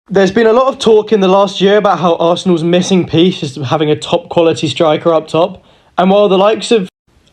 There's been a lot of talk in the last year about how Arsenal's missing piece is having a top quality striker up top. And while the likes of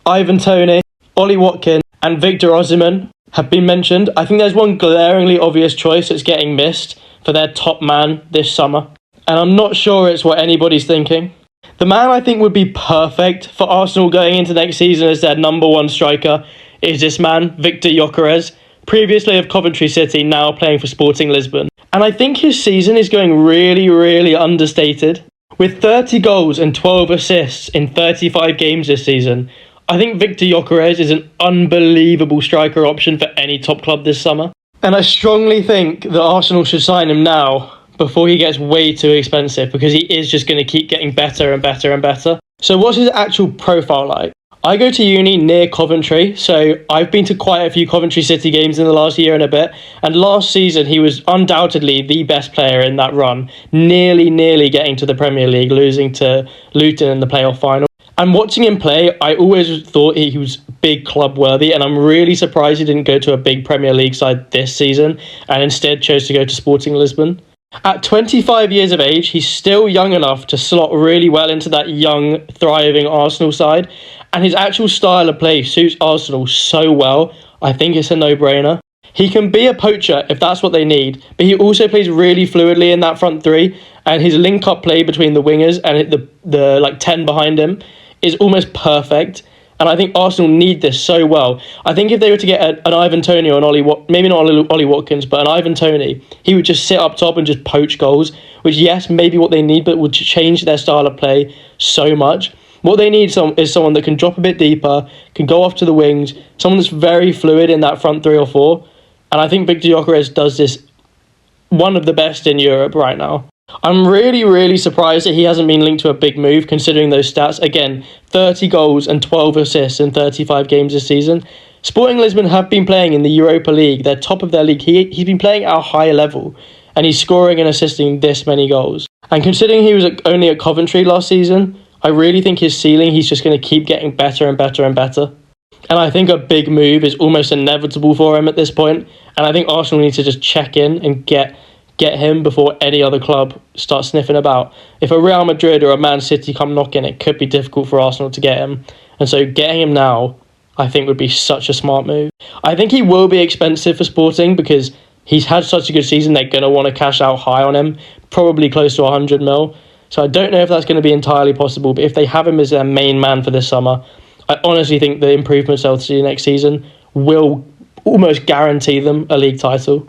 Ivan Toney, Ollie Watkins and Victor Osimhen have been mentioned, I think there's one glaringly obvious choice that's getting missed for their top man this summer. And I'm not sure it's what anybody's thinking. The man I think would be perfect for Arsenal going into next season as their number one striker is this man, Victor Gyokeres, previously of Coventry City, now playing for Sporting Lisbon. And I think his season is going really, really understated. With 30 goals and 12 assists in 35 games this season, I think Victor Gyokeres is an unbelievable striker option for any top club this summer. And I strongly think that Arsenal should sign him now before he gets way too expensive, because he is just going to keep getting better and better and better. So what's his actual profile like? I go to uni near Coventry, so I've been to quite a few Coventry City games in the last year and a bit, and last season he was undoubtedly the best player in that run, nearly getting to the Premier League, losing to Luton in the playoff final. And watching him play, I always thought he was big club worthy, and I'm really surprised he didn't go to a big Premier League side this season and instead chose to go to Sporting Lisbon. At 25 years of age, he's still young enough to slot really well into that young, thriving Arsenal side, and his actual style of play suits Arsenal so well, I think it's a no-brainer. He can be a poacher if that's what they need, but he also plays really fluidly in that front three, and his link-up play between the wingers and the 10 behind him is almost perfect. And I think Arsenal need this so well. I think if they were to get an Ivan Toney or an maybe not Ollie Watkins, but an Ivan Toney, he would just sit up top and just poach goals, which, yes, maybe what they need, but would change their style of play so much. What they need is someone that can drop a bit deeper, can go off to the wings, someone that's very fluid in that front 3 or 4. And I think Victor Gyokeres does this, one of the best in Europe right now. I'm really surprised that he hasn't been linked to a big move, considering those stats. Again, 30 goals and 12 assists in 35 games this season. Sporting Lisbon have been playing in the Europa League. They're top of their league. He's been playing at a high level, and he's scoring and assisting this many goals. And considering he was only at Coventry last season, I really think his ceiling, he's just going to keep getting better and better and better. And I think a big move is almost inevitable for him at this point. And I think Arsenal need to just check in and get him before any other club starts sniffing about. If a Real Madrid or a Man City come knocking, it could be difficult for Arsenal to get him. And so getting him now, I think, would be such a smart move. I think he will be expensive for Sporting because he's had such a good season. They're going to want to cash out high on him, probably close to 100 mil. So I don't know if that's going to be entirely possible. But if they have him as their main man for this summer, I honestly think the improvements they'll see next season will almost guarantee them a league title.